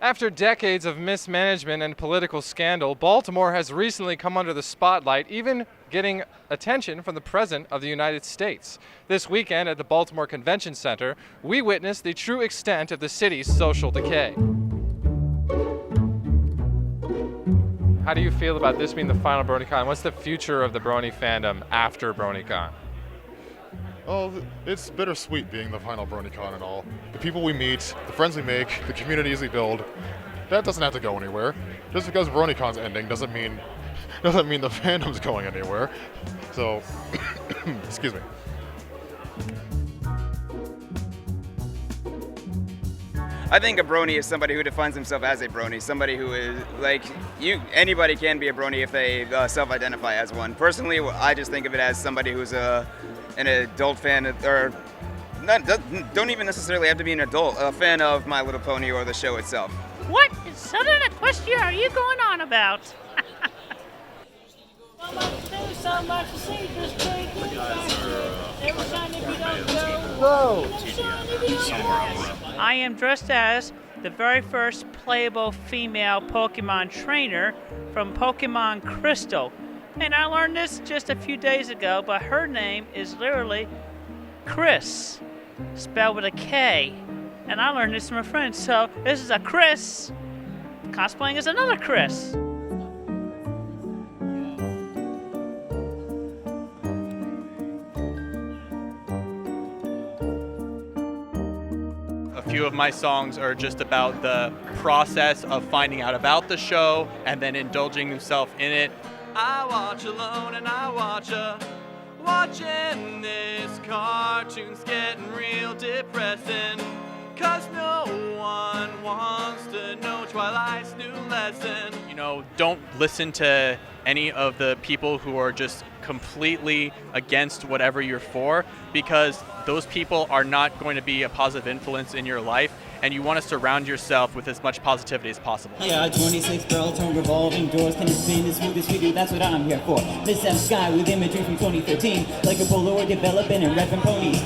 After decades of mismanagement and political scandal, Baltimore has recently come under the spotlight, even getting attention from the President of the United States. This weekend at the Baltimore Convention Center, we witnessed the true extent of the city's social decay. How do you feel about this being the final Bronycon? What's the future of the Brony fandom after Bronycon? Oh, it's bittersweet being the final Bronycon and all. The people we meet, the friends we make, the communities we build, that doesn't have to go anywhere. Just because Bronycon's ending doesn't mean the fandom's going anywhere. So, excuse me. I think a brony is somebody who defines himself as a brony, somebody who is like anybody can be a brony if they self-identify as one. Personally, I just think of it as somebody who's an adult fan, or don't even necessarily have to be an adult, a fan of My Little Pony or the show itself. What in Southern Equestria are you going on about? So much to do, so much to see, just very good back here. Every time if you don't go, I am dressed as the very first playable female Pokemon trainer from Pokemon Crystal. And I learned this just a few days ago, but her name is literally Chris, spelled with a K. And I learned this from a friend, so this is a Chris cosplaying as another Chris. A few of my songs are just about the process of finding out about the show and then indulging himself in it. I watch alone and I watching this cartoon's getting real depressing, 'cause no one wants to know Twilight's new lesson. You know, don't listen to any of the people who are just completely against whatever you're for, because those people are not going to be a positive influence in your life, and you want to surround yourself with as much positivity as possible. Yeah, 26 barrel tone revolving doors, can it spin as smooth as we do? That's what I'm here for. This F Sky with imagery from 2013, like a Polaroid developing and repping ponies.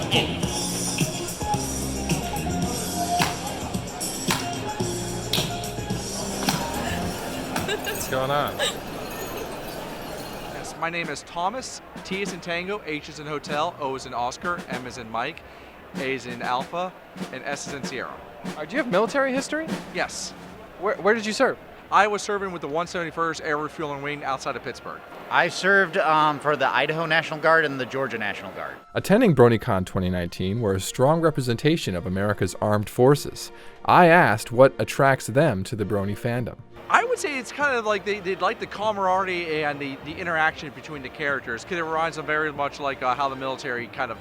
What's going on? Yes, my name is Thomas. T is in Tango, H is in Hotel, O is in Oscar, M is in Mike, A is in Alpha, and S is in Sierra. Do you have military history? Yes, Where did you serve? I was serving with the 171st Air Refueling Wing outside of Pittsburgh. I served for the Idaho National Guard and the Georgia National Guard. Attending BronyCon 2019 were a strong representation of America's armed forces. I asked what attracts them to the Brony fandom. I would say it's kind of like they like the camaraderie and the interaction between the characters, because it reminds them very much like how the military kind of,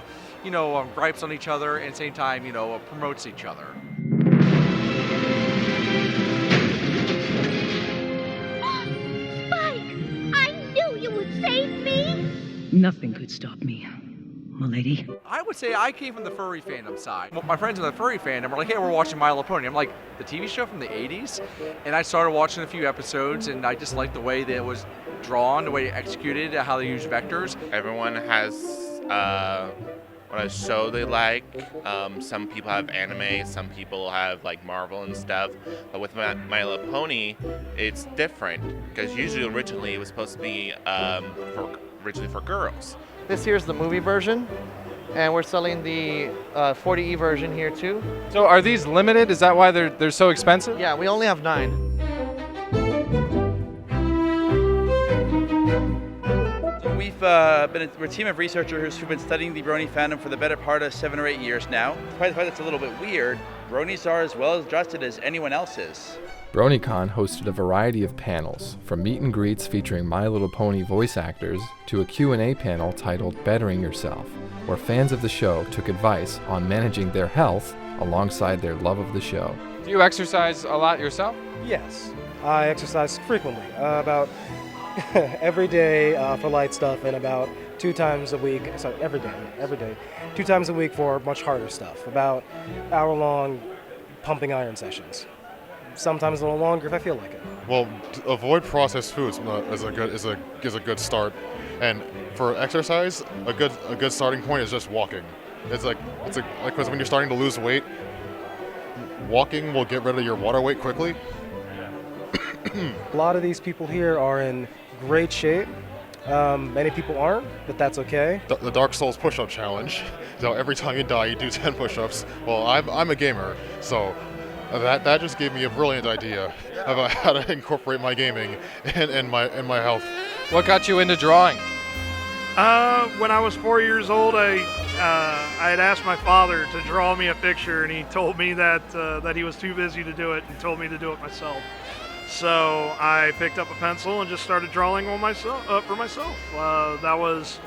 gripes on each other and at the same time, promotes each other. Nothing could stop me, milady. I would say I came from the furry fandom side. My friends in the furry fandom were like, hey, we're watching My Little Pony. I'm like, the TV show from the 80s? And I started watching a few episodes, and I just liked the way that it was drawn, the way it executed, how they used vectors. Everyone has a show they like. Some people have anime, some people have like Marvel and stuff. But with My Little Pony, it's different, because usually originally it was supposed to be originally for girls. This here's the movie version, and we're selling the 40E version here too. So are these limited? Is that why they're so expensive? Yeah, we only have 9. We're a team of researchers who've been studying the Brony fandom for the better part of 7 or 8 years now. Despite the fact it's a little bit weird, Bronies are as well adjusted as anyone else is. BronyCon hosted a variety of panels, from meet and greets featuring My Little Pony voice actors to a Q&A panel titled Bettering Yourself, where fans of the show took advice on managing their health alongside their love of the show. Do you exercise a lot yourself? Yes, I exercise frequently, about every day for light stuff, and about 2 times a week, every day, 2 times a week for much harder stuff, about hour-long pumping iron sessions. Sometimes a little longer if I feel like it. Well, to avoid processed foods is a good start, and for exercise, a good starting point is just walking. It's like because when you're starting to lose weight, walking will get rid of your water weight quickly. A lot of these people here are in great shape. Many people aren't, but that's okay. The Dark Souls push-up challenge. So every time you die, you do 10 push-ups. Well, I'm a gamer, so that just gave me a brilliant idea about how to incorporate my gaming and my health. What got you into drawing? When I was 4 years old, I had asked my father to draw me a picture, and he told me that he was too busy to do it and told me to do it myself. So I picked up a pencil and just started drawing for myself. That was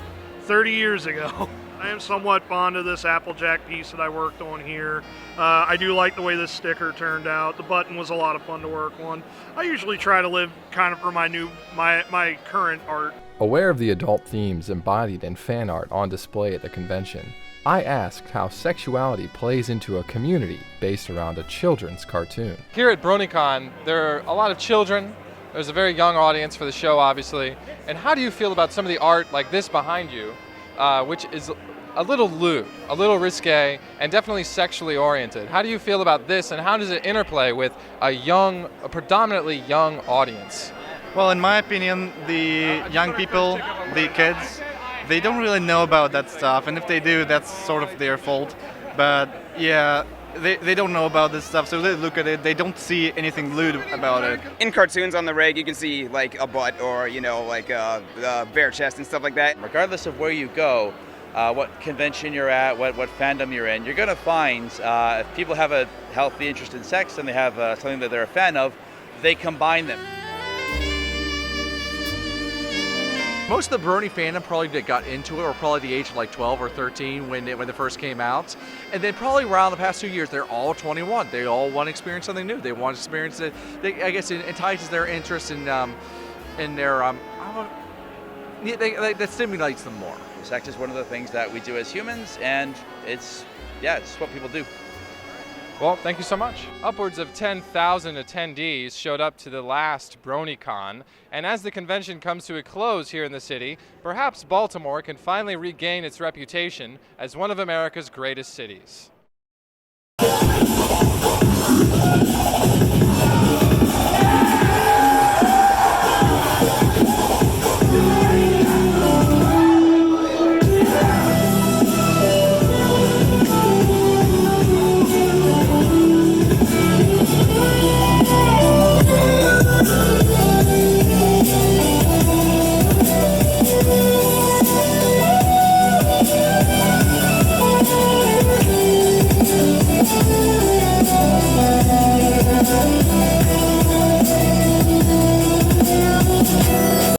30 years ago. I am somewhat fond of this Applejack piece that I worked on here. I do like the way this sticker turned out. The button was a lot of fun to work on. I usually try to live kind of for my current art. Aware of the adult themes embodied in fan art on display at the convention, I asked how sexuality plays into a community based around a children's cartoon. Here at Bronycon, there are a lot of children. There's a very young audience for the show, obviously. And how do you feel about some of the art like this behind you, which is a little lewd, a little risque, and definitely sexually oriented? How do you feel about this, and how does it interplay with a predominantly young audience? Well, in my opinion, the young people, the kids, they don't really know about that stuff, and if they do, that's sort of their fault. But yeah, they don't know about this stuff, so they look at it, they don't see anything lewd about it. In cartoons on the reg, you can see like a butt or, like a bare chest and stuff like that. Regardless of where you go, what convention you're at, what fandom you're in, you're going to find if people have a healthy interest in sex and they have something that they're a fan of, they combine them. Most of the Brony fandom probably that got into it were probably the age of like 12 or 13 when they first came out. And then probably around the past 2 years, they're all 21. They all want to experience something new. They want to experience it. I guess it entices their interest in their, that stimulates them more. Sex is one of the things that we do as humans, and it's what people do. Well, thank you so much. Upwards of 10,000 attendees showed up to the last Bronycon, and as the convention comes to a close here in the city, perhaps Baltimore can finally regain its reputation as one of America's greatest cities.